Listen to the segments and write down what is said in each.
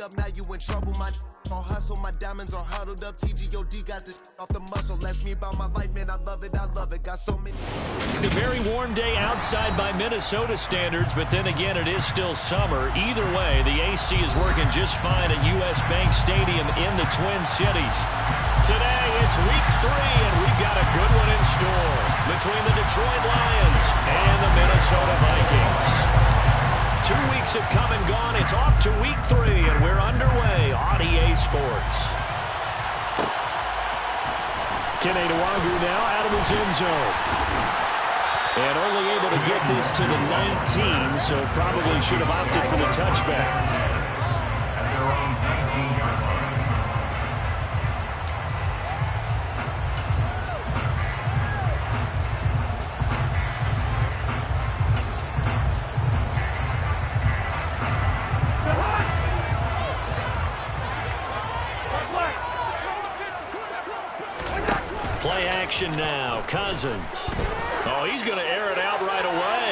up, now you in trouble. My on hustle, my diamonds are huddled up. TGOD got this off the muscle. That's me about my life, man. I love it, I love it. Got so many. A very warm day outside by Minnesota standards, but then again, it is still summer. Either way, the AC is working just fine at US Bank Stadium in the Twin Cities. Today, it's week 3, and we've got a good one in store between the Detroit Lions and the Minnesota Vikings. 2 weeks have come and gone. It's off to week 3, and we're underway on EA Sports. Kene Nwagu now out of his end zone. And only able to get this to the 19, so probably should have opted for the touchback. Play action now. Cousins. Oh, he's going to air it out right away.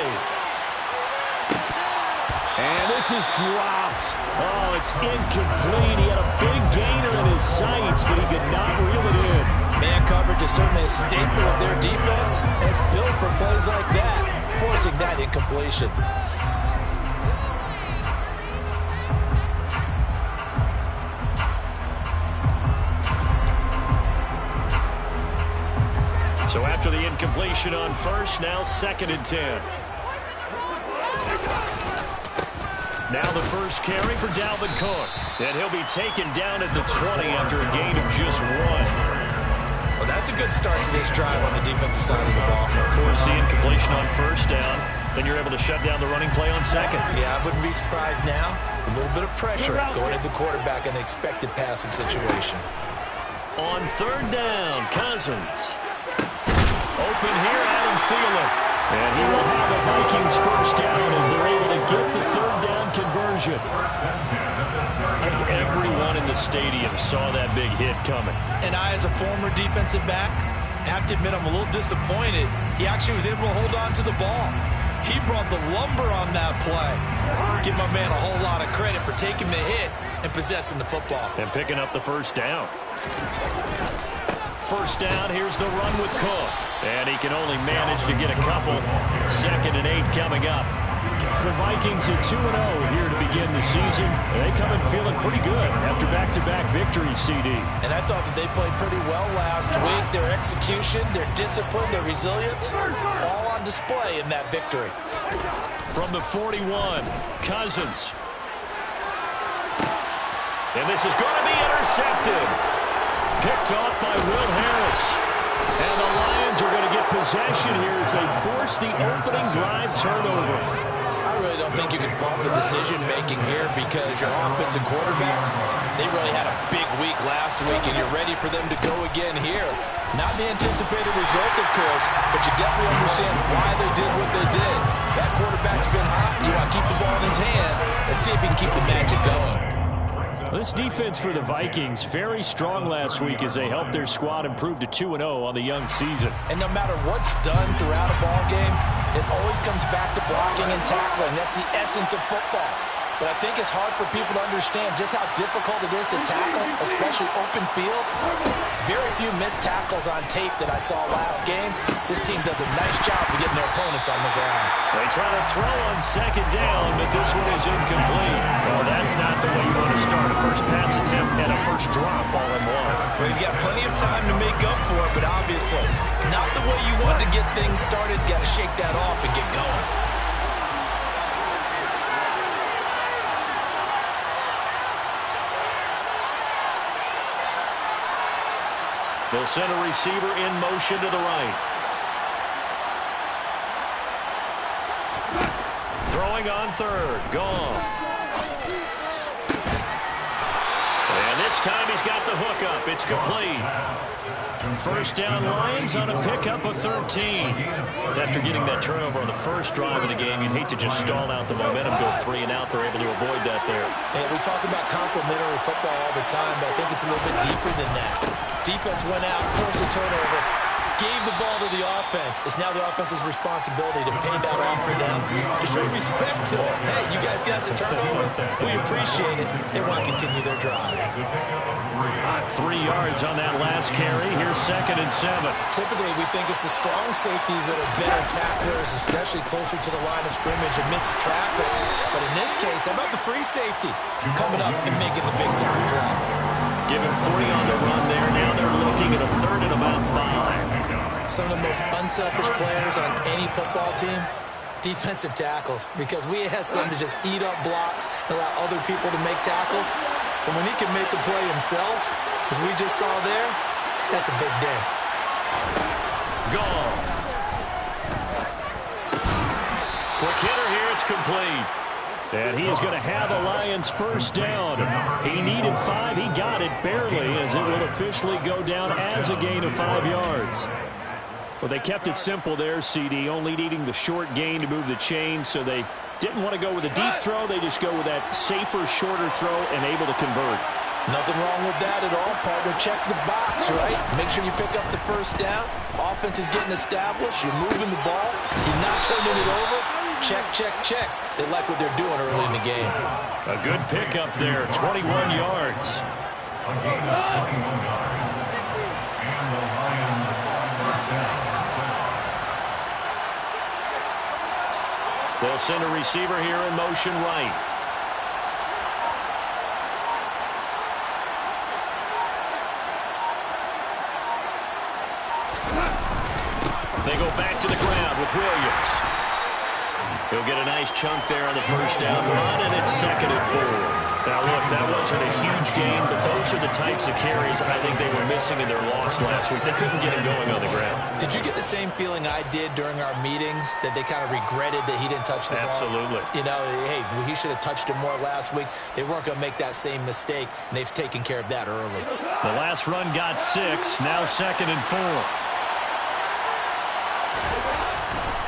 And this is dropped. Oh, it's incomplete. He had a big gainer in his sights, but he could not reel it in. Man coverage is certainly a staple of their defense, and it's built for plays like that, forcing that incompletion. So after the incompletion on first, now 2nd and 10. Now the first carry for Dalvin Cook. And he'll be taken down at the 20 after a gain of just 1. Well, that's a good start to this drive on the defensive side of the ball. Force the incompletion on first down. Then you're able to shut down the running play on 2nd. Yeah, I wouldn't be surprised now. A little bit of pressure going at the quarterback in an expected passing situation. On 3rd down, Cousins. Open here, Adam Thielen. And he will have the Vikings first down as they're able to get the 3rd down conversion. I think everyone in the stadium saw that big hit coming. And I, as a former defensive back, have to admit I'm a little disappointed. He actually was able to hold on to the ball. He brought the lumber on that play. Give my man a whole lot of credit for taking the hit and possessing the football. And picking up the first down. First down, here's the run with Cook. And he can only manage to get a couple. 2nd and 8 coming up. The Vikings at 2-0 here to begin the season. They come in feeling pretty good after back-to-back victories, CD. And I thought that they played pretty well last week. Their execution, their discipline, their resilience, all on display in that victory. From the 41, Cousins. And this is going to be intercepted. Picked off by Will Harris. And the Lions are going to get possession here as they force the opening drive turnover. I really don't think you can fault the decision-making here because your offensive quarterback, they really had a big week last week, and you're ready for them to go again here. Not the anticipated result, of course, but you definitely understand why they did what they did. That quarterback's been hot. You want to keep the ball in his hands and see if he can keep the magic going. This defense for the Vikings, very strong last week as they helped their squad improve to 2-0 on the young season. And no matter what's done throughout a ball game, it always comes back to blocking and tackling. That's the essence of football. But I think it's hard for people to understand just how difficult it is to tackle, especially open field. Very few missed tackles on tape that I saw last game. This team does a nice job of getting their opponents on the ground. They try to throw on 2nd down, but this one is incomplete. Well, that's not the way you want to start a first pass attempt and a first drop all in one. Well, you've got plenty of time to make up for it, but obviously not the way you want to get things started. Got to shake that off and get going. They'll send a receiver in motion to the right. Throwing on 3rd. Gone. And this time he's got the hook up. It's complete. First down Lions on a pickup of 13. After getting that turnover on the first drive of the game, you'd hate to just stall out the momentum, go 3 and out. They're able to avoid that there. And we talk about complementary football all the time, but I think it's a little bit deeper than that. Defense went out, forced a turnover. gave the ball to the offense. It's now the offense's responsibility to pay that off for them, to show respect to them. Hey, you guys got a turnover. We appreciate it. They want to continue their drive. 3 yards on that last carry. Here's 2nd and 7. Typically, we think it's the strong safeties that are better tacklers, especially closer to the line of scrimmage amidst traffic. But in this case, how about the free safety coming up and making the big-time play? Give him 3 on the run there. Now they're looking at a 3rd and about 5. Some of the most unselfish players on any football team, defensive tackles, because we ask them to just eat up blocks and allow other people to make tackles. But when he can make the play himself, as we just saw there, that's a big day. Gone. Quick hitter here. It's complete. And he is going to have a Lions first down. He needed 5. He got it barely, as it will officially go down as a gain of 5 yards. Well, they kept it simple there, CD, only needing the short gain to move the chain, so they didn't want to go with a deep throw. They just go with that safer, shorter throw and able to convert. Nothing wrong with that at all, partner. Check the box, right? Make sure you pick up the first down. Offense is getting established. You're moving the ball. You're not turning it over. Check, check, check. They like what they're doing early in the game. A good pickup there, 21 yards. They'll send a receiver here in motion right. They go back to the ground with Williams. He'll get a nice chunk there on the first down run, and it's 2nd and 4. Now, look, that wasn't a huge gain, but those are the types of carries I think they were missing in their loss last week. They couldn't get him going on the ground. Did you get the same feeling I did during our meetings, that they kind of regretted that he didn't touch the ball? Absolutely. You know, hey, he should have touched it more last week. They weren't going to make that same mistake, and they've taken care of that early. The last run got 6, now 2nd and 4.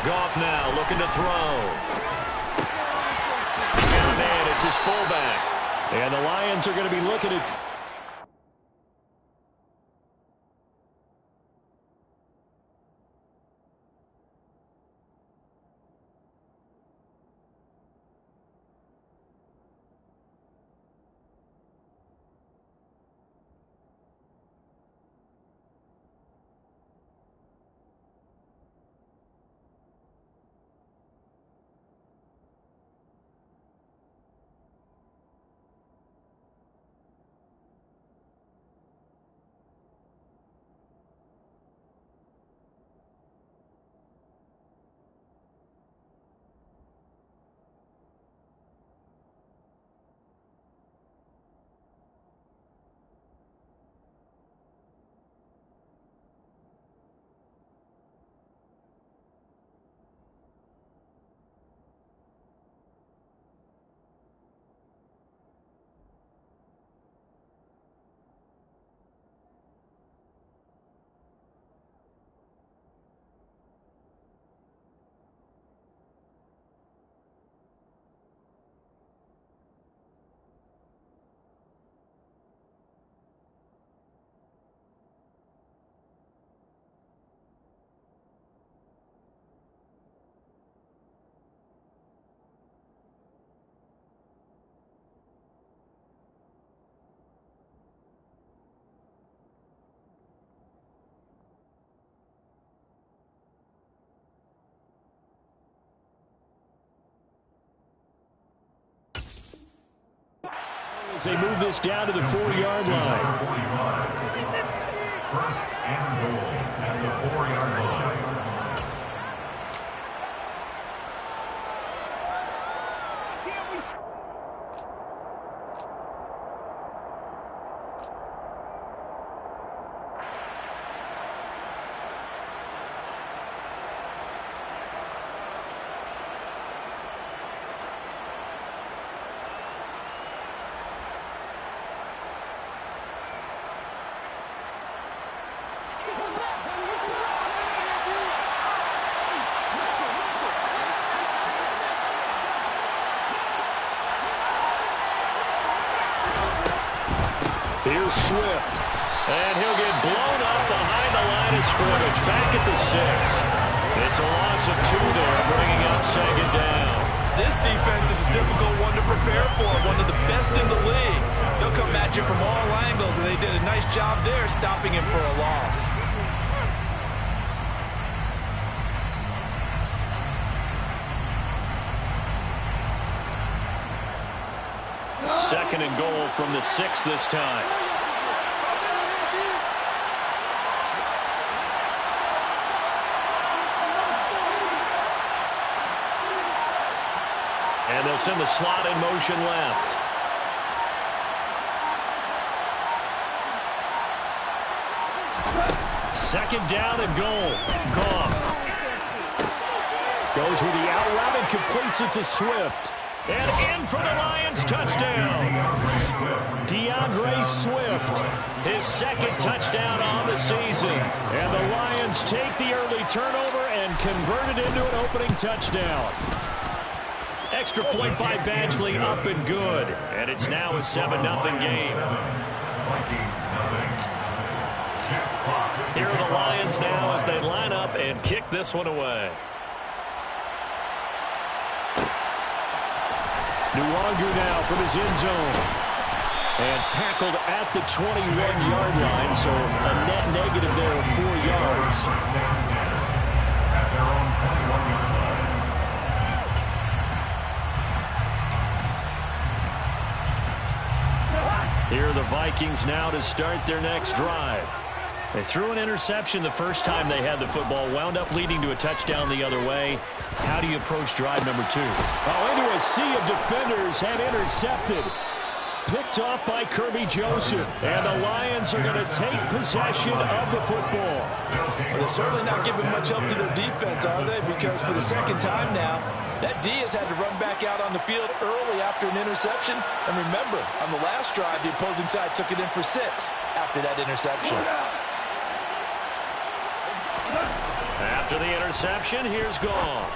Goff now looking to throw. Got a man, it's his fullback. And the Lions are going to be looking at... As they move this down to the 4-yard line. 1st and goal at the 4-yard line. Here's Swift. And he'll get blown up behind the line of scrimmage. Back at the 6. It's a loss of 2 there, bringing up 2nd down. This defense is a difficult one to prepare for, one of the best in the league. They'll come at you from all angles, and they did a nice job there stopping him for a loss. Second and goal from the 6 this time. And they'll send the slot in motion left. Second down and goal. Goff goes with the out route and completes it to Swift. And in for the Lions, touchdown. DeAndre Swift, his 2nd touchdown on the season. And the Lions take the early turnover and convert it into an opening touchdown. Extra point by Badgley, up and good. And it's now a 7-0 game. Here are the Lions now as they line up and kick this one away. Nwangu now from his end zone. And tackled at the 21-yard line, so a net negative there of 4 yards. At their own 21-yard line. Here are the Vikings now to start their next drive. They threw an interception the first time they had the football, wound up leading to a touchdown the other way. How do you approach drive number 2? Oh, into a sea of defenders and intercepted. Picked off by Kirby Joseph. And the Lions are going to take possession of the football. Well, they're certainly not giving much help to their defense, are they? Because for the second time now, that D has had to run back out on the field early after an interception. And remember, on the last drive, the opposing side took it in for 6 after that interception. After the interception, here's Goff.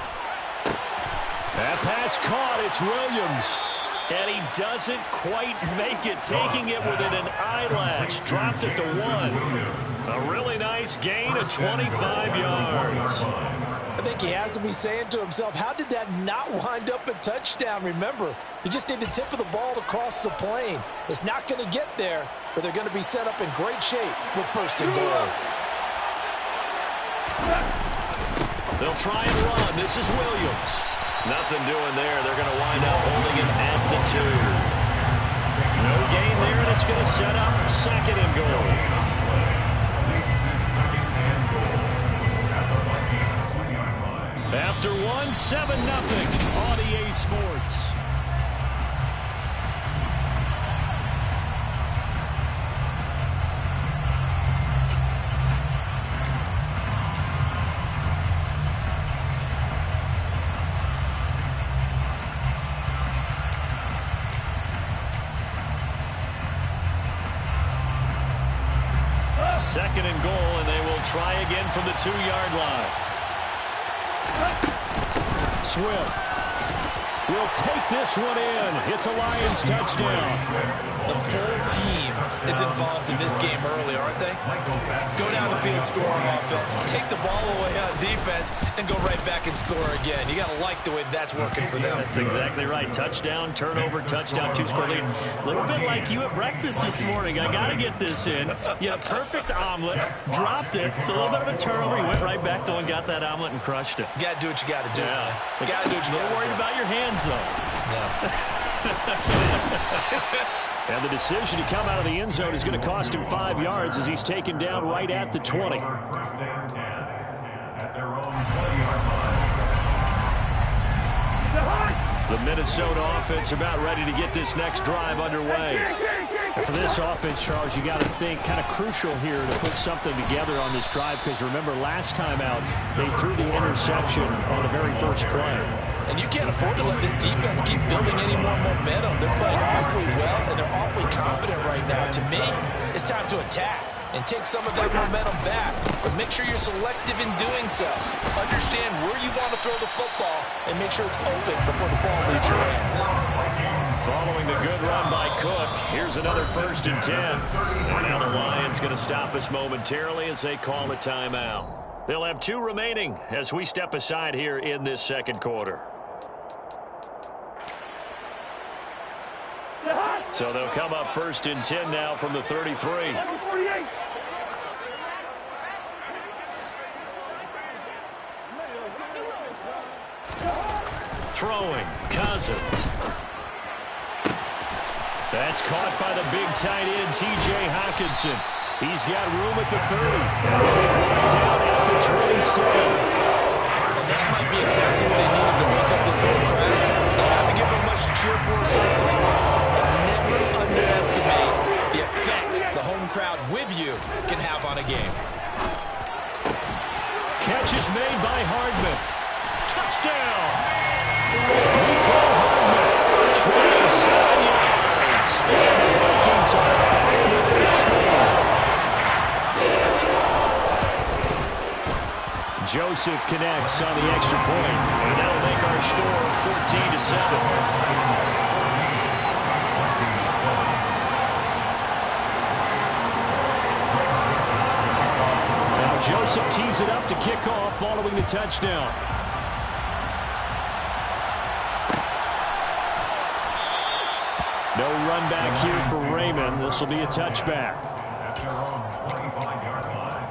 That pass caught. It's Williams. And he doesn't quite make it, taking it within an eyelash. Dropped it to 1. A really nice gain of 25 yards. I think he has to be saying to himself, how did that not wind up a touchdown? Remember, you just need the tip of the ball to cross the plane. It's not going to get there, but they're going to be set up in great shape with 1st and goal. They'll try and run. This is Williams. Nothing doing there. They're going to wind up holding him at the 2. No gain there, and it's going to set up 2nd and goal. After 1, 7-0 on EA Sports. Second and goal, and they will try again from the 2-yard line. Swift will take this one in. It's a Lions touchdown. The full team is involved in this game early, aren't they? Go down the field, score on offense, take the ball away on defense, and go right back and score again. You got to like the way that's working for them. That's exactly right. Touchdown, turnover, touchdown, 2-score lead. A little bit like you at breakfast this morning. I got to get this in. You had a perfect omelet, dropped it. It's a little bit of a turnover. You went right back though and got that omelet and crushed it. You got to do what you got to do. Yeah. You got to do what you got to do. A little worried about your hands though. Yeah. And the decision to come out of the end zone is going to cost him 5 yards as he's taken down right at the 20. First and 10 at their own 20-yard line. The Minnesota offense about ready to get this next drive underway. And for this offense, Charles, you got to think kind of crucial here to put something together on this drive, because remember last time out they threw the interception on the very first play. And you can't afford to let this defense keep building any more momentum. They're playing awfully well, and they're awfully confident right now. To me, it's time to attack and take some of that momentum back. But make sure you're selective in doing so. Understand where you want to throw the football and make sure it's open before the ball leaves your hands. Following the good run by Cook, here's another 1st and 10. And now the Lions going to stop us momentarily as they call a timeout. They'll have 2 remaining as we step aside here in this second quarter. So they'll come up 1st and 10 now from the 33. Throwing, Cousins. That's caught by the big tight end, T.J. Hockenson. He's got room at the 30. Down at the 27. That might be exactly what they needed to wake up this whole crowd. They haven't given them much to cheer for so far. And never underestimate the effect the home crowd with you can have on a game. Catch is made by Hardman. Touchdown! Nico Hardman, 27 yards. And the Vikings are back with a score. Joseph connects on the extra point, and that'll make our score 14-7. Now Joseph tees it up to kick off following the touchdown. No run back here for Raymond. This will be a touchback. At their own 25-yard line.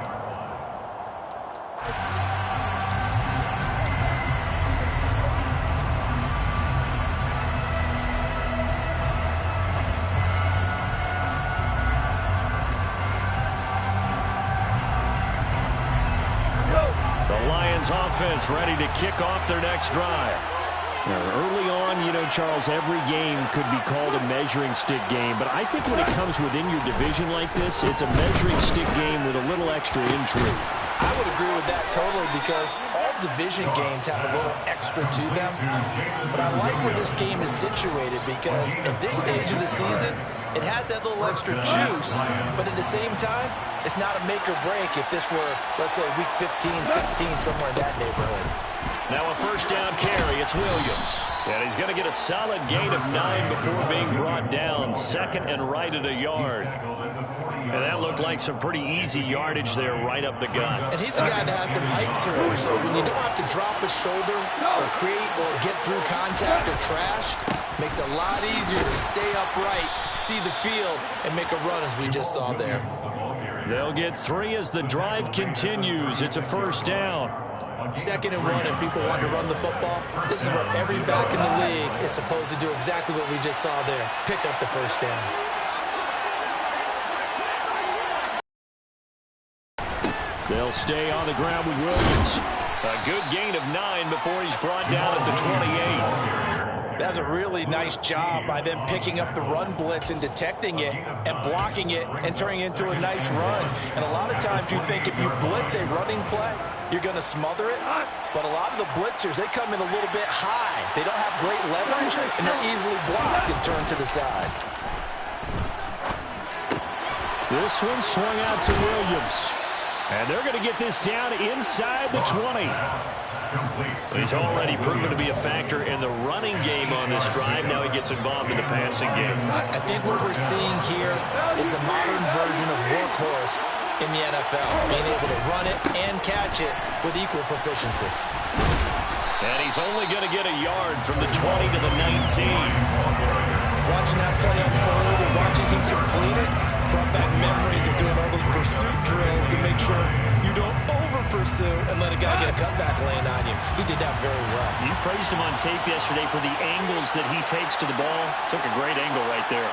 The Lions offense ready to kick off their next drive. Now, early on, you know, Charles, every game could be called a measuring stick game. But I think when it comes within your division like this, it's a measuring stick game with a little extra intrigue. I would agree with that totally because all division games have a little extra to them. But I like where this game is situated because at this stage of the season, it has that little extra juice. But at the same time, it's not a make or break if this were, let's say, week 15, 16, somewhere in that neighborhood. Now a 1st down carry. It's Williams. And he's going to get a solid gain of 9 before being brought down. 2nd and right at a yard. And that looked like some pretty easy yardage there right up the gut. And he's a guy that has some height to him. So when you don't have to drop a shoulder or create or get through contact or trash, makes it a lot easier to stay upright, see the field, and make a run as we just saw there. They'll get 3 as the drive continues. It's a 1st down. 2nd and 1, and people want to run the football. This is where every back in the league is supposed to do exactly what we just saw there. Pick up the 1st down. They'll stay on the ground with Williams. A good gain of 9 before he's brought down at the 28. That's a really nice job by them picking up the run blitz and detecting it and blocking it and turning it into a nice run. And a lot of times you think if you blitz a running play, you're going to smother it. But a lot of the blitzers, they come in a little bit high. They don't have great leverage, and they're easily blocked and turned to the side. This one swung out to Williams. And they're going to get this down inside the 20. He's already proven to be a factor in the running game on this drive. Now he gets involved in the passing game. I think what we're seeing here is the modern version of workhorse in the NFL, being able to run it and catch it with equal proficiency. And he's only going to get a yard from the 20 to the 19. Watching that play unfold and watching him complete it brought back memories of doing all those pursuit drills to make sure you don't over-pursue and let a guy get a cutback lane on you. He did that very well. You praised him on tape yesterday for the angles that he takes to the ball. Took a great angle right there.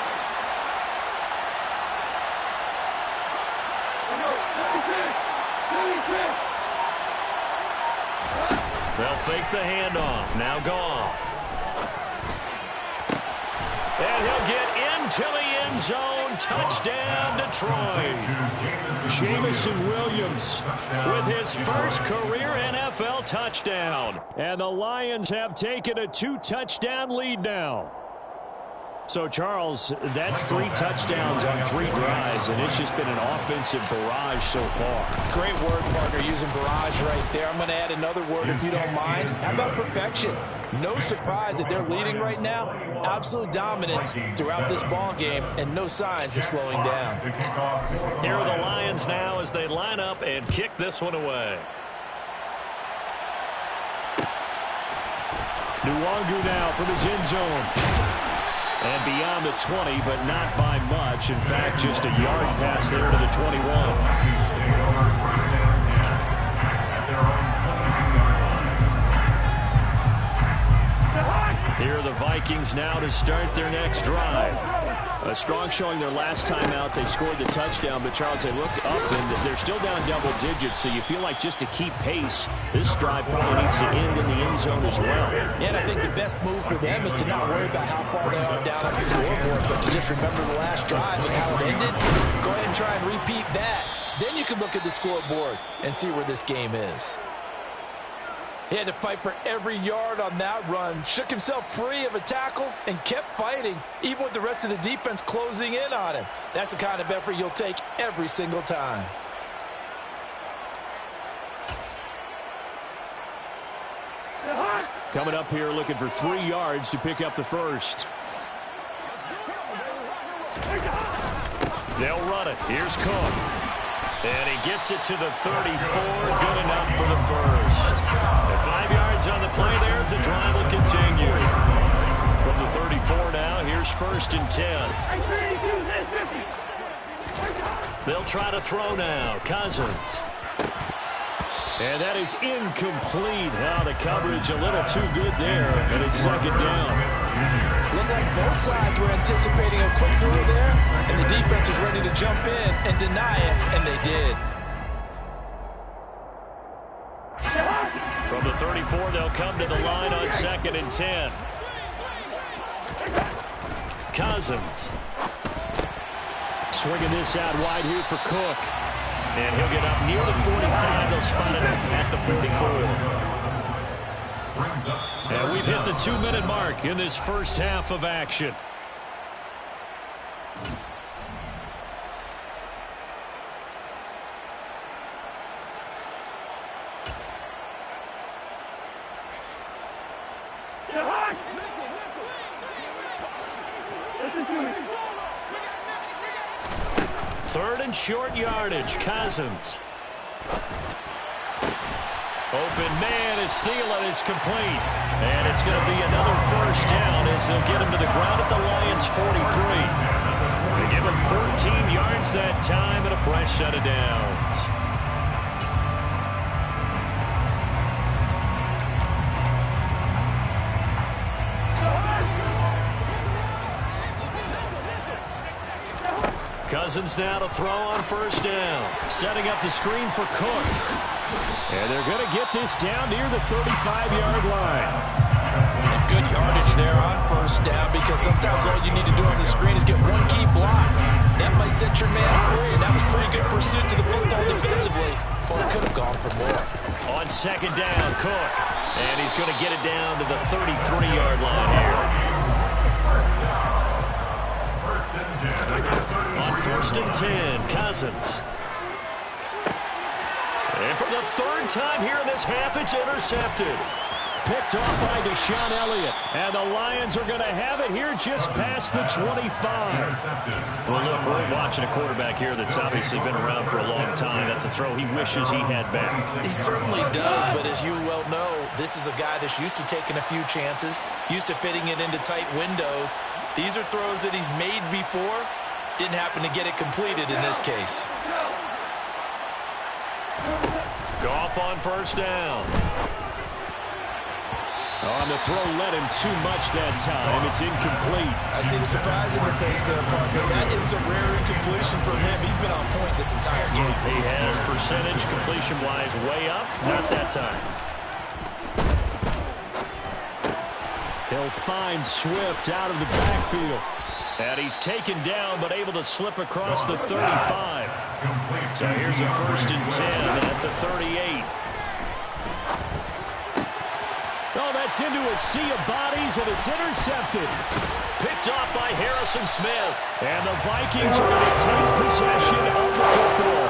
They'll fake the handoff. Now Goff. And he'll get into the end zone. Touchdown, Detroit. Jamison Williams with his first career NFL touchdown. And the Lions have taken a 2-touchdown lead now. So, Charles, that's 3 touchdowns on 3 drives, and it's just been an offensive barrage so far. Great word, partner, using barrage right there. I'm going to add another word if you don't mind. How about perfection? No surprise that they're leading right now. Absolute dominance throughout this ball game, and no signs of slowing down. Here are the Lions now as they line up and kick this one away. Nwangu now from his end zone. And beyond the 20, but not by much. In fact, just a yard pass there to the 21. Here are the Vikings now to start their next drive. A strong showing their last time out. They scored the touchdown, but Charles, they look up and they're still down double digits, so you feel like just to keep pace, this drive probably needs to end in the end zone as well. Yeah, and I think the best move for them is to not worry about how far they are down on the scoreboard, but to just remember the last drive and how it ended. Go ahead and try and repeat that. Then you can look at the scoreboard and see where this game is. He had to fight for every yard on that run, shook himself free of a tackle, and kept fighting, even with the rest of the defense closing in on him. That's the kind of effort you'll take every single time. Coming up here looking for 3 yards to pick up the first. They'll run it. Here's Cook. And he gets it to the 34. Good enough for the first. And 5 yards on the play there as the drive will continue. From the 34 now, here's 1st and 10. They'll try to throw now. Cousins. And that is incomplete. Now the coverage a little too good there, and it's 2nd down. Looked like both sides were anticipating a quick throw there, and the defense was ready to jump in and deny it, and they did. From the 34, they'll come to the line on 2nd and 10. Cousins. Swinging this out wide here for Cook. And he'll get up near the 45. They'll spot it at the 44. And we've hit the 2-minute mark in this first half of action. Third and short yardage. Cousins. Open man is Thielen. It's complete. And it's going to be another first down as they'll get him to the ground at the Lions' 43. They give him 14 yards that time and a fresh set of downs. Cousins now to throw on 1st down. Setting up the screen for Cook. And they're going to get this down near the 35-yard line. And good yardage there on 1st down, because sometimes all you need to do on the screen is get one key block. That might set your man free, and that was pretty good pursuit to the football defensively. Or it could have gone for more. On 2nd down, Cook. And he's going to get it down to the 33-yard line here. On 1st and 10, Cousins. And for the 3rd time here in this half, it's intercepted. Picked off by Deshaun Elliott. And the Lions are going to have it here just past the 25. Well, look, we're watching a quarterback here that's obviously been around for a long time. That's a throw he wishes he had back. He certainly does, but as you well know, this is a guy that's used to taking a few chances, used to fitting it into tight windows. These are throws that he's made before. Didn't happen to get it completed in this case. Goff on 1st down. On the throw, led him too much that time. It's incomplete. I see the surprise in your face there, partner. That is a rare incompletion from him. He's been on point this entire game. He has percentage completion-wise way up. Not that time. He'll find Swift out of the backfield. And he's taken down, but able to slip across the 35. So here's a 1st and 10 at the 38. Oh, that's gets into a sea of bodies, and it's intercepted. Picked off by Harrison Smith. And the Vikings are going to take possession of the football.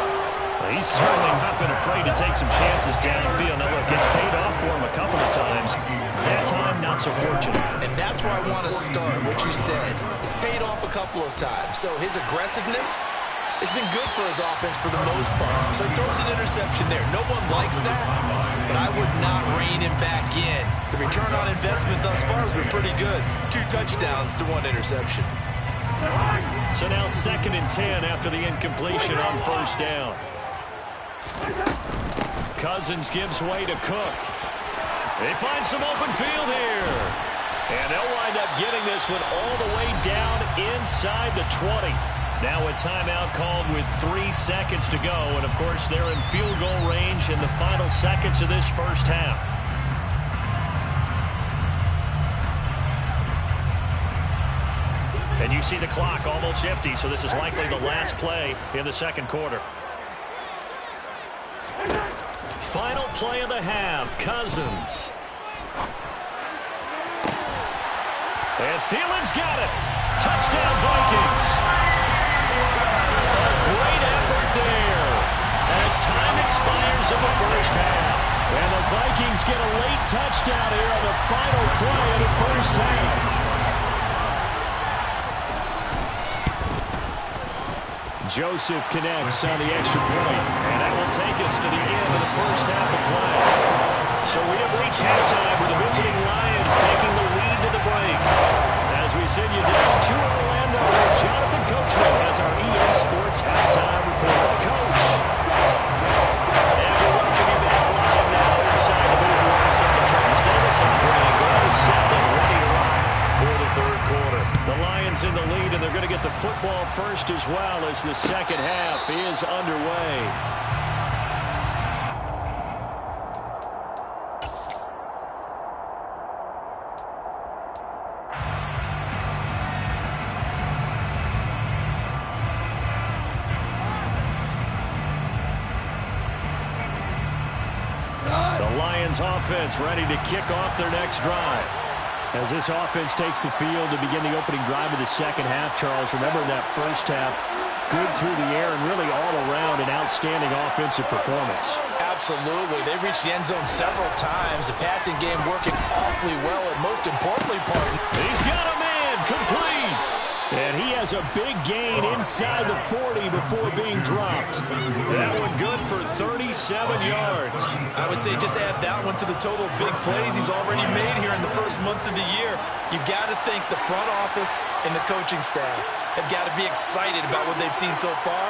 He's certainly not been afraid to take some chances downfield. Now, look, it's paid off for him a couple of times. That time, not so fortunate. And that's where I want to start, what you said. It's paid off a couple of times. So his aggressiveness has been good for his offense for the most part. So he throws an interception there. No one likes that, but I would not rein him back in. The return on investment thus far has been pretty good. 2 touchdowns to 1 interception. So now 2nd and 10 after the incompletion on 1st down. Cousins gives way to Cook. They find some open field here. And they'll wind up getting this one all the way down inside the 20. Now a timeout called with 3 seconds to go. And, of course, they're in field goal range in the final seconds of this first half. And you see the clock almost empty, so this is likely the last play in the 2nd quarter. Final play of the half, Cousins. And Thielen's got it. Touchdown, Vikings. A great effort there as time expires in the first half. And the Vikings get a late touchdown here on the final play of the first half. Joseph connects on the extra point, and that will take us to the end of the first half of play. So we have reached halftime with the visiting Lions taking the lead to the break. As we send you down to Orlando, Jonathan Coachman has our EA Sports halftime report. Coach. And we welcome you back live now inside the booth alongside Charles Davis operating goal set and ready to rock for the 3rd quarter. The Lions in the lead, and they're going to get the football first as well as the second half is underway. The Lions offense ready to kick off their next drive. As this offense takes the field to begin the opening drive of the second half, Charles, remember in that first half, good through the air and really all around an outstanding offensive performance. Absolutely. They reached the end zone several times. The passing game working awfully well, and most importantly, he's got a man complete. And he has a big gain inside the 40 before being dropped. That one good for 37 yards. I would say just add that one to the total big plays he's already made here in the first month of the year. You've got to think the front office and the coaching staff have got to be excited about what they've seen so far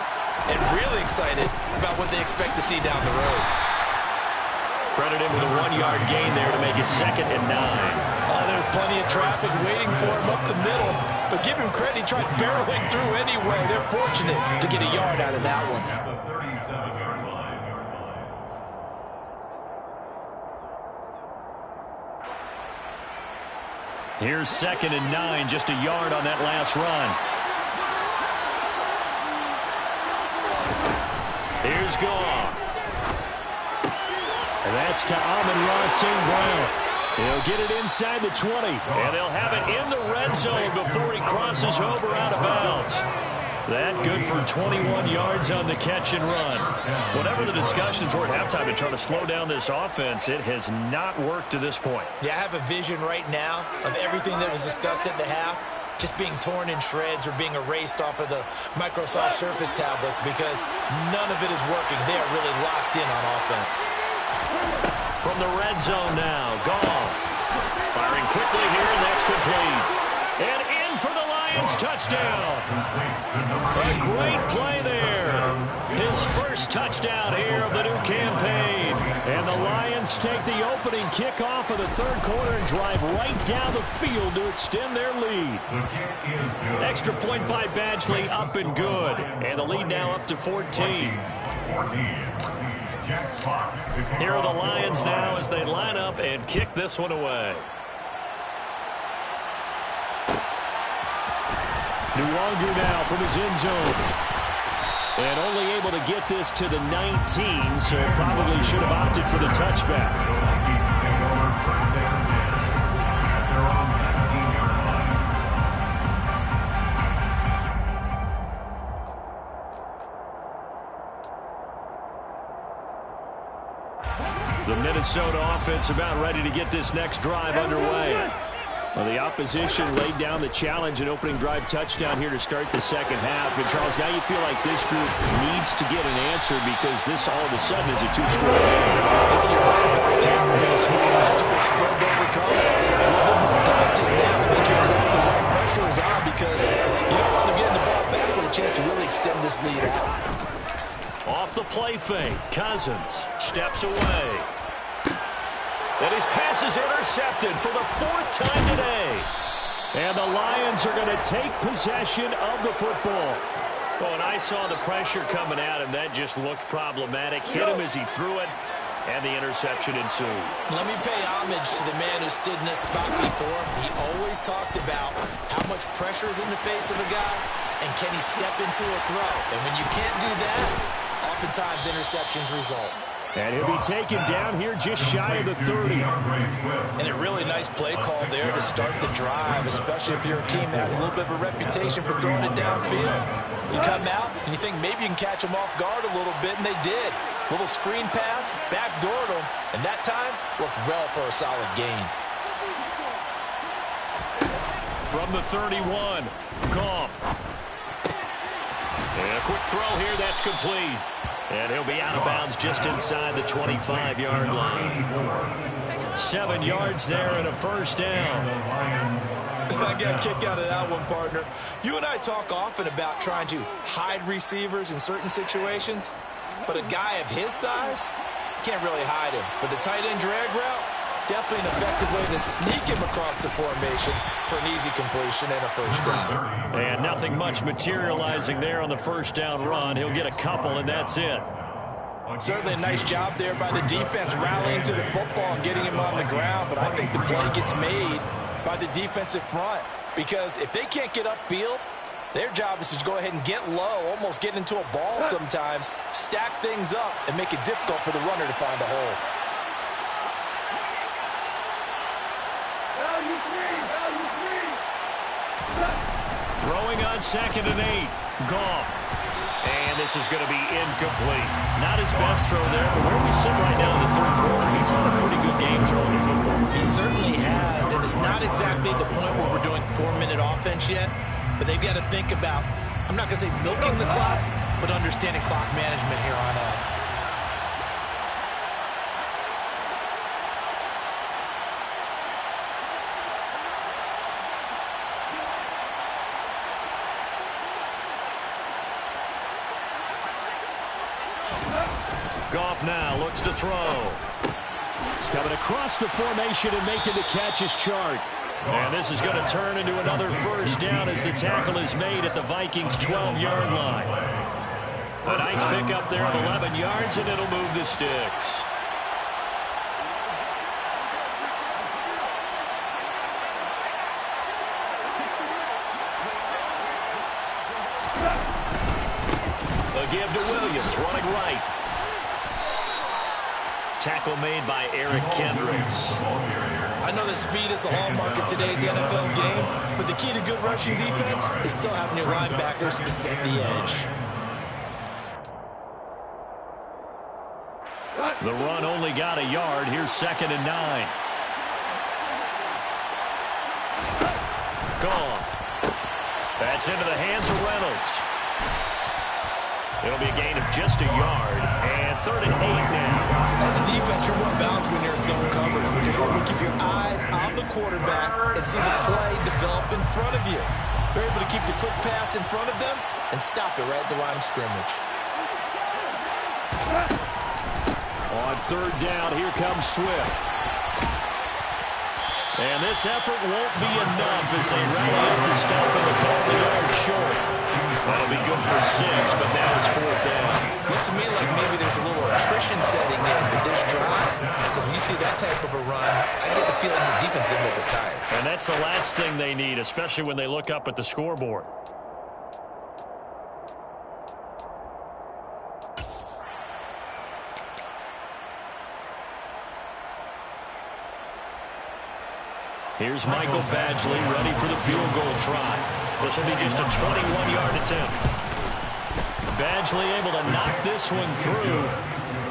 and really excited about what they expect to see down the road. Credit him with a 1-yard gain there to make it 2nd and 9. There's plenty of traffic waiting for him up the middle. But give him credit, he tried barreling through anyway. They're fortunate to get a yard out of that one. At the 37-yard line. Here's 2nd and 9, just a yard on that last run. Here's Goff. And that's to Amon-Ra St. Brown. He'll get it inside the 20, and they'll have it in the red zone before he crosses over out of bounds. That good for 21 yards on the catch and run. Whatever the discussions were at halftime to try to slow down this offense, it has not worked to this point. Yeah, I have a vision right now of everything that was discussed at the half just being torn in shreds or being erased off of the Microsoft Surface tablets because none of it is working. They are really locked in on offense. From the red zone now, Goff. Firing quickly here, and that's complete. And in for the Lions touchdown. A great play there. His first touchdown here of the new campaign. And the Lions take the opening kickoff of the 3rd quarter and drive right down the field to extend their lead. Extra point by Badgley, up and good. And the lead now up to 14. Here are the Lions now as they line up and kick this one away. Nwangu now from his end zone. And only able to get this to the 19, so probably should have opted for the touchback. The Minnesota offense about ready to get this next drive underway. Well, the opposition laid down the challenge, an opening drive touchdown here to start the second half. And, Charles, now you feel like this group needs to get an answer because this all of a sudden is a two-score game. You're right about that. It's a small magical spread to overcome. A little bit more daunting now. I think you're exactly right. Pressure is on because you don't want to get the ball back with a chance to really extend this lead. Off the play fake, Cousins steps away. And his pass is intercepted for the 4th time today. And the Lions are going to take possession of the football. Oh, and I saw the pressure coming at him. That just looked problematic. Hit him as he threw it, and the interception ensued. Let me pay homage to the man who stood in this spot before. He always talked about how much pressure is in the face of a guy, and can he step into a throw. And when you can't do that, oftentimes interceptions result. And he'll be taken down here just shy of the 30. And a really nice play call there to start the drive, especially if you're a team that has a little bit of a reputation for throwing it downfield. You come out and you think maybe you can catch them off guard a little bit, and they did. Little screen pass, backdoored them, and that time worked well for a solid gain. From the 31, Goff. And a quick throw here, that's complete. And he'll be out of bounds just inside the 25-yard line. 7 yards there and a first down. I got a kick out of that one, partner. You and I talk often about trying to hide receivers in certain situations, but a guy of his size can't really hide him. But the tight end drag route, definitely an effective way to sneak him across the formation for an easy completion and a first down. And nothing much materializing there on the first down run. He'll get a couple, and that's it. Certainly a nice job there by the defense rallying to the football and getting him on the ground, but I think the play gets made by the defensive front because if they can't get upfield, their job is to go ahead and get low, almost get into a ball sometimes, stack things up, and make it difficult for the runner to find a hole. Throwing on 2nd and 8. Goff. And this is going to be incomplete. Not his best throw there, but where we sit right now in the 3rd quarter, he's had a pretty good game throwing the football. He certainly has, and it's not exactly the point where we're doing 4-minute offense yet, but they've got to think about, I'm not going to say milking the clock, but understanding clock management here on out. Goff now looks to throw. He's coming across the formation and making the catch is Chark. And this is going to turn into another first down as the tackle is made at the Vikings' 12-yard line. A nice pickup there of 11 yards, and it'll move the sticks. A give to Williams, running right. Tackle made by Eric Kendricks. I know that speed is the hallmark of today's NFL game, but the key to good rushing defense is still having your linebackers set the edge. The run only got a yard. Here's 2nd and 9. Gone. That's into the hands of Reynolds. It'll be a gain of just a yard, and 3rd and 8 now. As a defense, you're more balanced when you're in zone coverage because you're able to keep your eyes on the quarterback and see the play develop in front of you. You're able to keep the quick pass in front of them and stop it right at the line of scrimmage. On 3rd down, here comes Swift. And this effort won't be enough as they rally up to stop him a couple of yards short. That'll be good for 6, but now it's 4th down. Looks to me like maybe there's a little attrition setting in with this drive because when you see that type of a run, I get the feeling the defense gets a little bit tired. And that's the last thing they need, especially when they look up at the scoreboard. Here's Michael Badgley ready for the field goal try. This will be just a 21-yard attempt. Badgley able to knock this one through.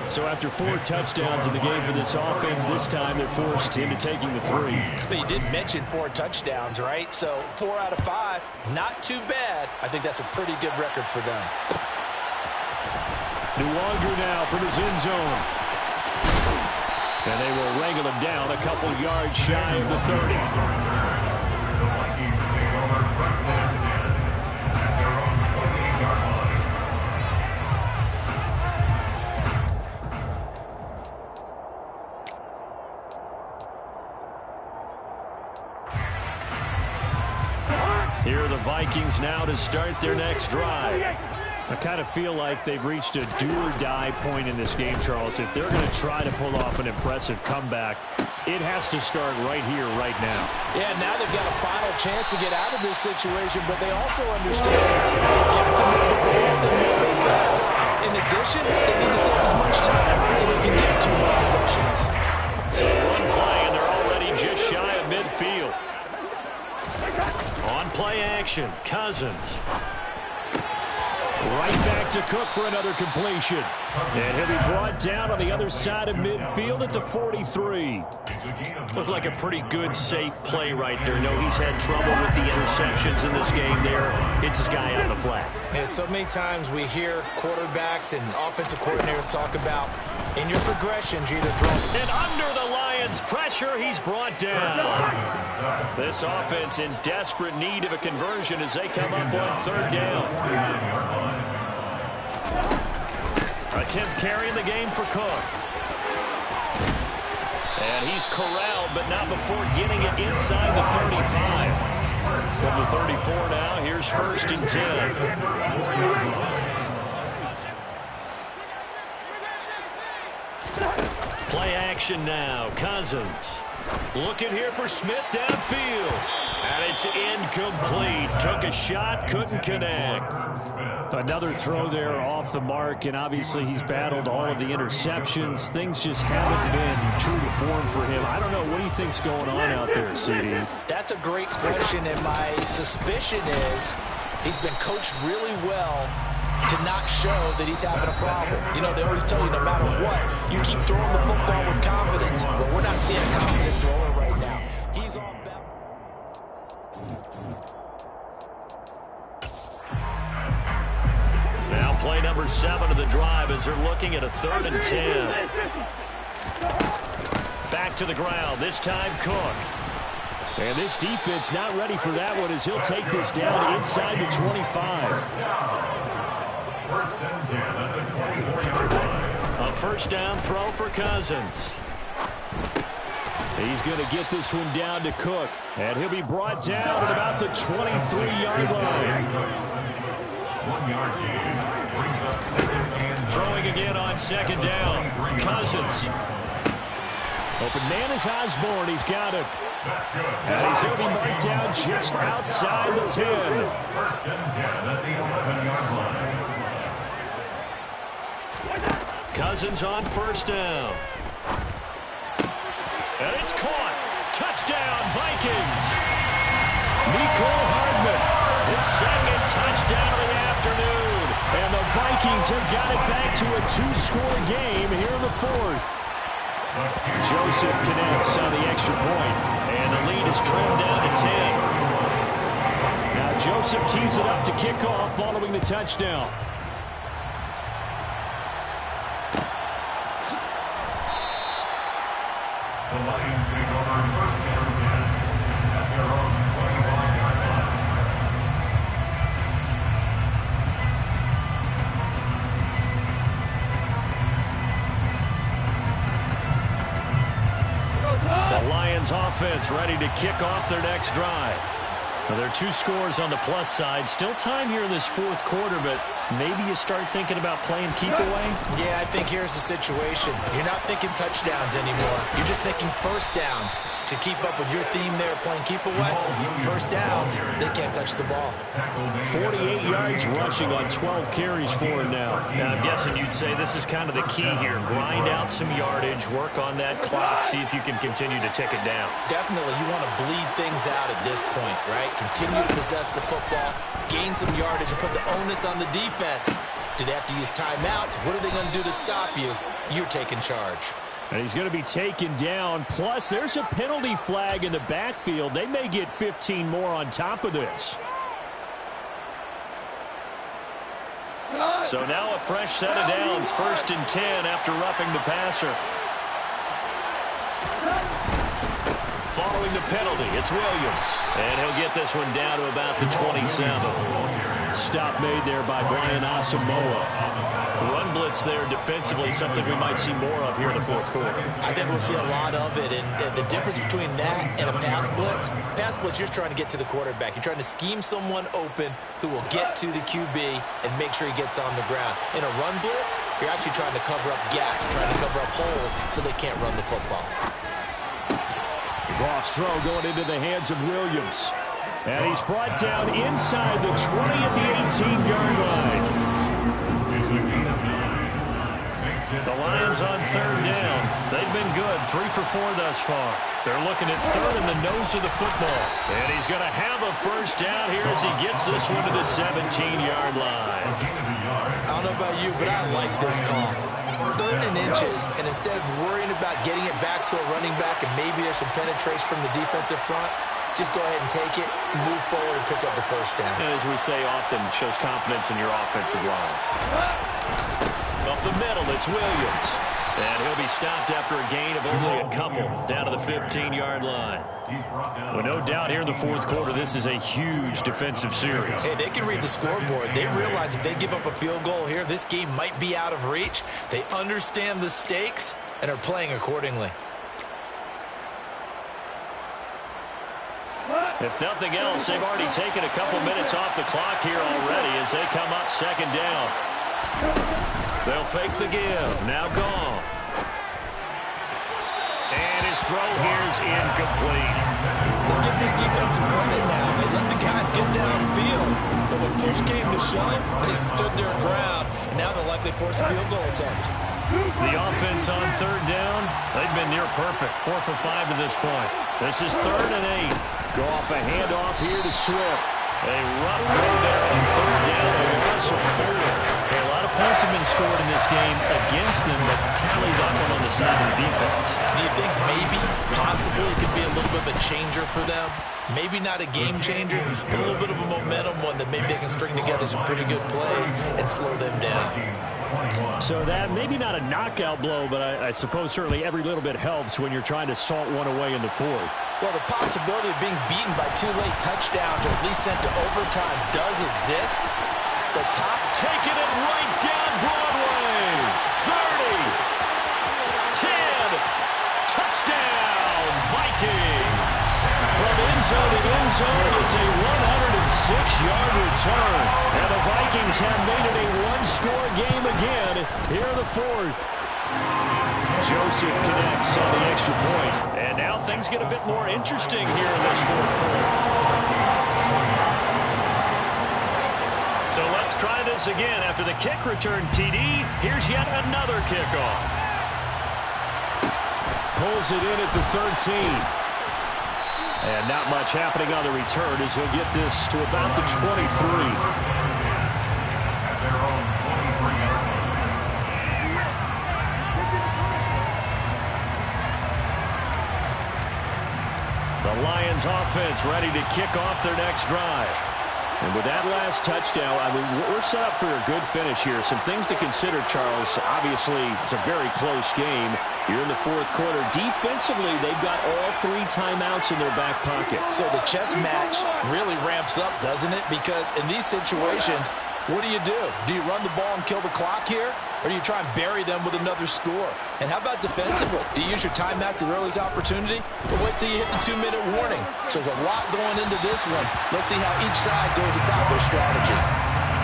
So after 4 touchdowns in the game for this offense, this time they're forced into taking the 3. But you did mention 4 touchdowns, right? So 4 out of 5, not too bad. I think that's a pretty good record for them. No longer now from his end zone. And they will wrangle him down a couple yards shy of the 30. The Vikings take over first and 10 at their own 28-yard line. Here are the Vikings now to start their next drive. I kind of feel like they've reached a do-or-die point in this game, Charles. If they're going to try to pull off an impressive comeback, it has to start right here, right now. Yeah, now they've got a final chance to get out of this situation, but they also understand they've got to move the ball and make the balls. In addition, they need to save as much time so they can get 2 more possessions. So one play, and they're already just shy of midfield. On play action, Cousins. Right back to Cook for another completion. And he'll be brought down on the other side of midfield at the 43. Looked like a pretty good, safe play right there. No, he's had trouble with the interceptions in this game there. Hits his guy on the flat. Yeah, so many times we hear quarterbacks and offensive coordinators talk about, in your progressions, you either throw. And under the Lions' pressure, he's brought down. This offense in desperate need of a conversion as they come up on 3rd down. 10th carry in the game for Cook. And he's corralled, but not before getting it inside the 35. From the 34 now, here's 1st and 10. Play action now, Cousins. Looking here for Smith downfield. And it's incomplete. Took a shot, couldn't connect. Another throw there off the mark, and obviously he's battled all of the interceptions. Things just haven't been true to form for him. I don't know. What do you think's going on out there, CD? That's a great question, and my suspicion is he's been coached really well to not show that he's having a problem. You know, they always tell you no matter what, you keep throwing the football with confidence. But we're not seeing a confident thrower right now. He's all about. Now play number 7 of the drive as they're looking at a 3rd and 10. Back to the ground, this time Cook. And this defense not ready for that one as he'll take this down inside the 25. 1st and 10 at the 24-yard line. A 1st down throw for Cousins. He's going to get this one down to Cook. And he'll be brought down at about the 23-yard line. 1-yard gain brings up 2nd and 9. Throwing again on 2nd down. Cousins. Open man is Osborne. He's got it. That's good. And he's going to be marked down just outside the 10. 1st and 10 at the 11-yard line. Cousins on 1st down. And it's caught. Touchdown, Vikings. Mecole Hardman, his 2nd touchdown of the afternoon. And the Vikings have got it back to a 2-score game here in the 4th. Joseph connects on the extra point, and the lead is trimmed down to 10. Now Joseph tees it up to kick off following the touchdown. The Lions take over 1st and 10 at their own 25-yard line. The Lions offense ready to kick off their next drive. Now, there are 2 scores on the plus side. Still time here in this 4th quarter, but maybe you start thinking about playing keep away? Yeah, I think here's the situation. You're not thinking touchdowns anymore. You're just thinking 1st downs. To keep up with your theme there, playing keep away, 1st downs, they can't touch the ball. 48 yards rushing on 12 carries for him now. Now, I'm guessing you'd say this is kind of the key here. Grind out some yardage, work on that clock, see if you can continue to tick it down. Definitely, you want to bleed things out at this point, right? Continue to possess the football, gain some yardage, and put the onus on the defense. Do they have to use timeouts? What are they going to do to stop you? you're taking charge. And he's going to be taken down. Plus, there's a penalty flag in the backfield. They may get 15 more on top of this. So now a fresh set of downs. 1st and 10 after roughing the passer. Following the penalty, it's Williams. And he'll get this one down to about the 27. Stop made there by Brian Asamoah. Run blitz there defensively, something we might see more of here in the 4th quarter. I think we'll see a lot of it. And the difference between that and a pass blitz, you're trying to get to the quarterback. You're trying to scheme someone open who will get to the QB and make sure he gets on the ground. In a run blitz, you're actually trying to cover up gaps, trying to cover up holes so they can't run the football. Goff's throw going into the hands of Williams. And he's brought down inside the 20 at the 18-yard line. The Lions on 3rd down. They've been good, 3 for 4 thus far. They're looking at 3rd in the nose of the football. And he's going to have a 1st down here as he gets this one to the 17-yard line. I don't know about you, but I like this call. 3rd and inches, and instead of worrying about getting it back to a running back and maybe there's some penetration from the defensive front, just go ahead and take it, move forward, and pick up the 1st down. And as we say often, shows confidence in your offensive line. Up the middle, it's Williams. And he'll be stopped after a gain of only a couple down to the 15-yard line. Well, no doubt here in the 4th quarter, this is a huge defensive series. Hey, they can read the scoreboard. They realize if they give up a field goal here, this game might be out of reach. They understand the stakes and are playing accordingly. If nothing else, they've already taken a couple minutes off the clock here already as they come up 2nd down. They'll fake the give. Now Goff. And his throw here's incomplete. Let's give this defense some credit now. They let the guys get downfield. But when push came to shove, they stood their ground. And now they'll likely force a field goal attempt. The offense on 3rd down, they've been near perfect. 4 for 5 to this point. This is 3rd and 8. Goff a handoff here to Swift. A rough go there on 3rd down. A loss of 4. A lot of points have been scored in this game against them, but tally that one on the side of the defense. Do you think maybe, possibly, it could be a little bit of a changer for them? Maybe not a game changer, but a little bit of a momentum one that maybe they can string together some pretty good plays and slow them down. So that maybe not a knockout blow, but I suppose certainly every little bit helps when you're trying to salt one away in the 4th. Well, the possibility of being beaten by 2 late touchdowns or at least sent to overtime does exist. The top taking it right down Broadway. 30. 10. Touchdown, Vikings. From end zone to end zone, it's a 106-yard return. And the Vikings have made it a one-score game again here in the 4th. Joseph connects on the extra point. And now things get a bit more interesting here in this 4th quarter. So let's try this again. After the kick return TD, here's yet another kickoff. Pulls it in at the 13. And not much happening on the return as he'll get this to about the 23. The Lions offense ready to kick off their next drive. And with that last touchdown, I mean, we're set up for a good finish here. Some things to consider, Charles. Obviously, it's a very close game. You're in the 4th quarter. Defensively, they've got all 3 timeouts in their back pocket. So the chess match really ramps up, doesn't it? Because in these situations, what do? Do you run the ball and kill the clock here? Or do you try and bury them with another score? And how about defensively? Do you use your timeouts at earliest opportunity? Or wait till you hit the 2-minute warning? So there's a lot going into this one. Let's see how each side goes about their strategy.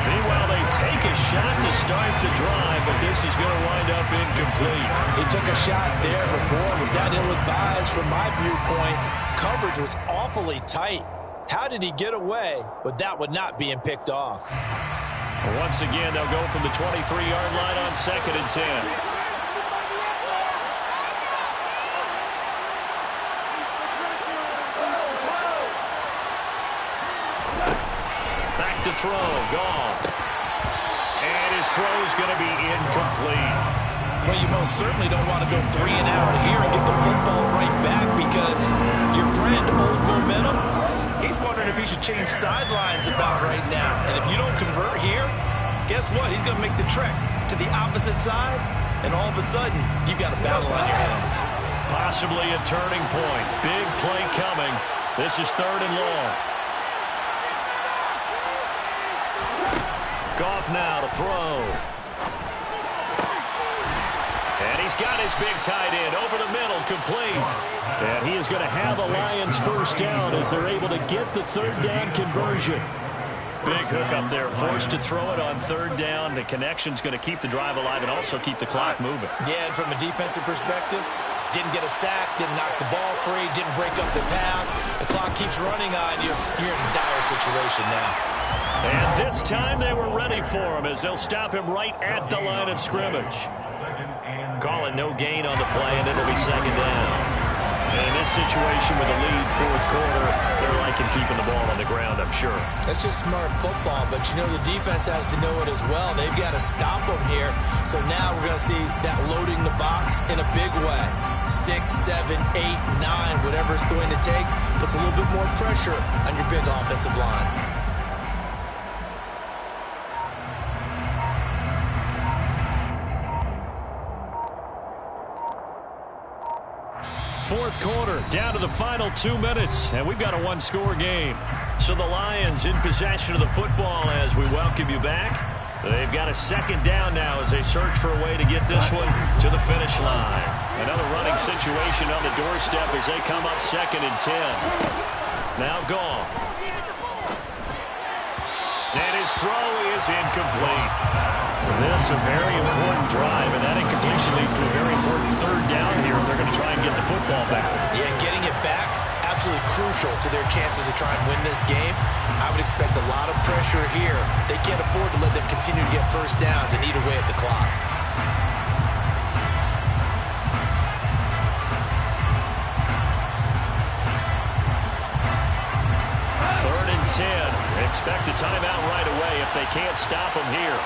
Meanwhile, they take a shot to start the drive, but this is going to wind up incomplete. He took a shot there, but boy, was that ill-advised from my viewpoint. Coverage was awfully tight. How did he get away with that one not being picked off? Well, once again, they'll go from the 23-yard line on 2nd and 10. Back to throw, Goff. And his throw is going to be incomplete. Well, you most certainly don't want to go 3 and out here and get the football right back because your friend, Old Momentum, he's wondering if he should change sidelines about right now. And if you don't convert here, guess what? He's going to make the trek to the opposite side, and all of a sudden, you've got a battle on your hands. Possibly a turning point. Big play coming. This is 3rd and long. Goff now to throw. And he's got his big tight end over the middle, complete. And he is going to have a Lions first down as they're able to get the 3rd down conversion. Big hook up there, forced to throw it on 3rd down. The connection's going to keep the drive alive and also keep the clock moving. Yeah, and from a defensive perspective, didn't get a sack, didn't knock the ball free, didn't break up the pass. The clock keeps running on you. You're in a dire situation now. And this time they were ready for him as they'll stop him right at the line of scrimmage. Call it no gain on the play, and it'll be 2nd down. And in this situation with a lead 4th quarter, they're liking keeping the ball on the ground, I'm sure. That's just smart football, but you know the defense has to know it as well. They've got to stop them here. So now we're going to see that loading the box in a big way. 6, 7, 8, 9, whatever it's going to take, puts a little bit more pressure on your big offensive line. 4th quarter, down to the final 2 minutes, and we've got a 1-score game. So the Lions in possession of the football as we welcome you back. They've got a 2nd down now as they search for a way to get this one to the finish line. Another running situation on the doorstep as they come up 2nd and 10. Now Goff. And his throw is incomplete. This a very important drive, and that incompletion leads to a very important 3rd down here if they're going to try and get the football back. Yeah, getting it back, absolutely crucial to their chances to try and win this game. I would expect a lot of pressure here. They can't afford to let them continue to get 1st downs and eat away at the clock. Third and 10. Expect a timeout right away if they can't stop them here.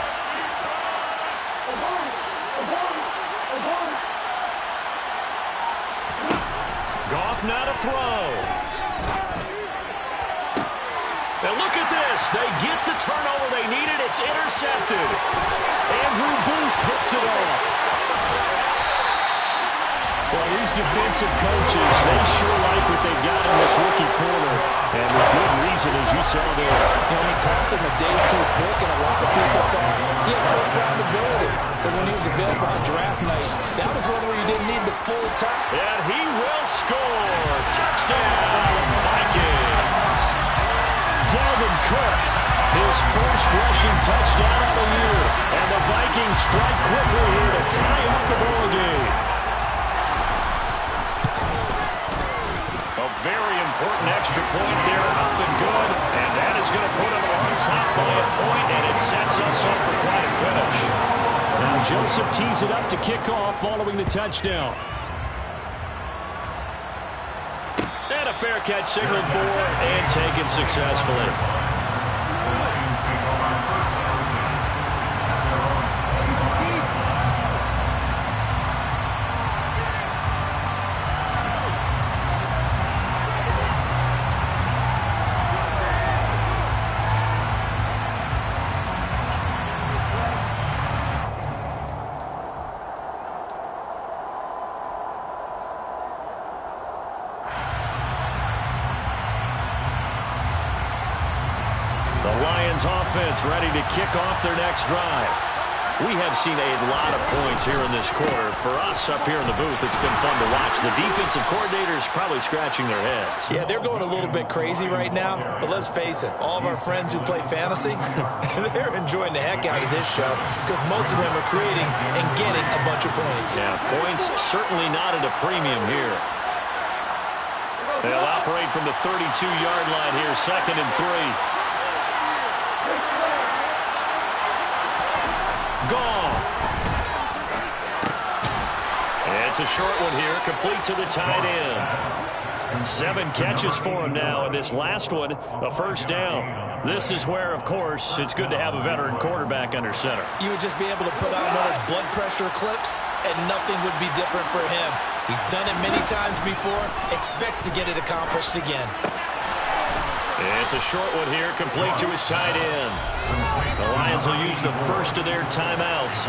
Goff now to throw. And look at this. They get the turnover they needed. It's intercepted. Andrew Booth picks it off. Well, these defensive coaches, they sure like what they got in this rookie corner. And with good reason, as you saw there. It cost him a day 2 pick, and a lot of people thought he had first-round ability. But when he was available on draft night, that was one where you didn't need the full time. And he will score. Touchdown, Vikings. Dalvin Cook, his first rushing touchdown of the year. And the Vikings strike quickly here to tie up the ball game. A very important extra point there, up and good. And that is going to put him on top by a point, and it sets us up for quite a finish. Now Joseph tees it up to kick off following the touchdown. And a fair catch signaled for and taken successfully. Offense ready to kick off their next drive. We have seen a lot of points here in this quarter. For us up here in the booth, it's been fun to watch. The defensive coordinators probably scratching their heads. Yeah, they're going a little bit crazy right now, but let's face it, all of our friends who play fantasy, they're enjoying the heck out of this show because most of them are creating and getting a bunch of points. Yeah, points certainly not at a premium here. They'll operate from the 32-yard line here, 2nd and 3. Goff. It's a short one here, complete to the tight end. 7 catches for him now, and this last one, a first down. This is where, of course, it's good to have a veteran quarterback under center. You would just be able to put on one of those blood pressure clips, and nothing would be different for him. He's done it many times before, expects to get it accomplished again. It's a short one here, complete to his tight end. The Lions will use the first of their timeouts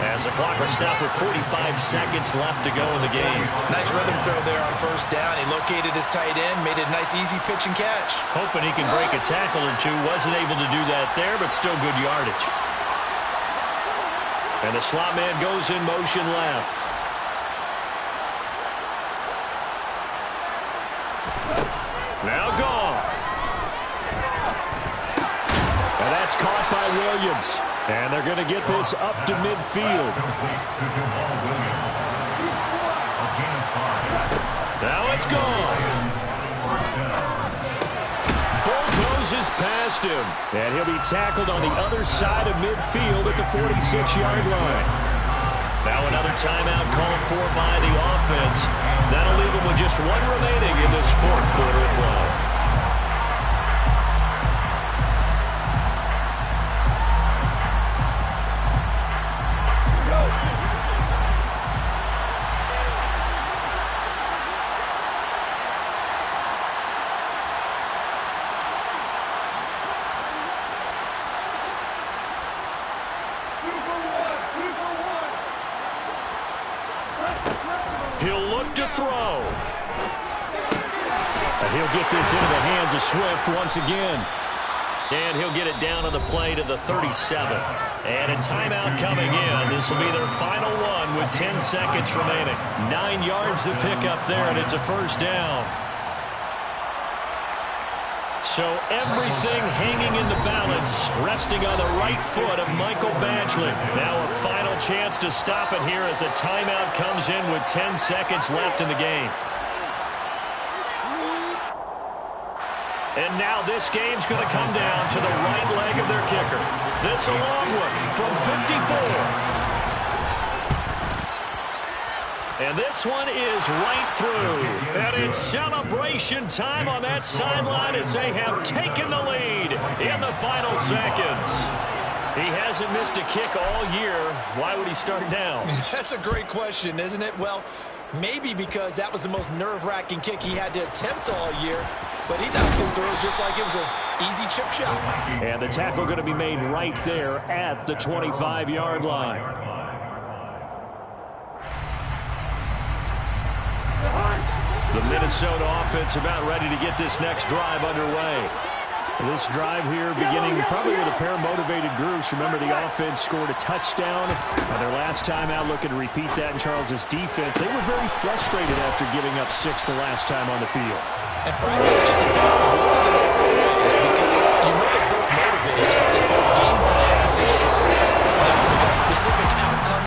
as the clock will stop with 45 seconds left to go in the game. Nice rhythm throw there on first down. He located his tight end, made it a nice easy pitch and catch. Hoping he can break a tackle or two. Wasn't able to do that there, but still good yardage. And the slot man goes in motion left. Now gone. And that's caught by Williams. And they're going to get this up to midfield. Now it's gone. Bulldozes past him. And he'll be tackled on the other side of midfield at the 46-yard line. Now another timeout called for by the offense. That'll leave him with just one remaining in this fourth quarter of play. He'll look to throw. And he'll get this into the hands of Swift once again. And he'll get it down on the play to the 37. And a timeout coming in. This will be their final one with 10 seconds remaining. 9 yards to pick up there, and it's a first down. So everything hanging in the balance, resting on the right foot of Michael Badgley. Now a final chance to stop it here as a timeout comes in with 10 seconds left in the game. And now this game's going to come down to the right leg of their kicker. This a long one from 54. And this one is right through. And it's celebration time on that sideline as they have taken the lead in the final seconds. He hasn't missed a kick all year. Why would he start now? That's a great question, isn't it? Well, maybe because that was the most nerve-wracking kick he had to attempt all year. But he knocked it through just like it was an easy chip shot. And the tackle going to be made right there at the 25-yard line. The Minnesota offense about ready to get this next drive underway. This drive here beginning probably with a pair of motivated groups. Remember, the offense scored a touchdown on their last time out, looking to repeat that in Charles's defense. They were very frustrated after giving up 6 the last time on the field. And frankly, it's just a battle of rules and because you know they're both motivated, they both game plan from their strong. Now, with that specific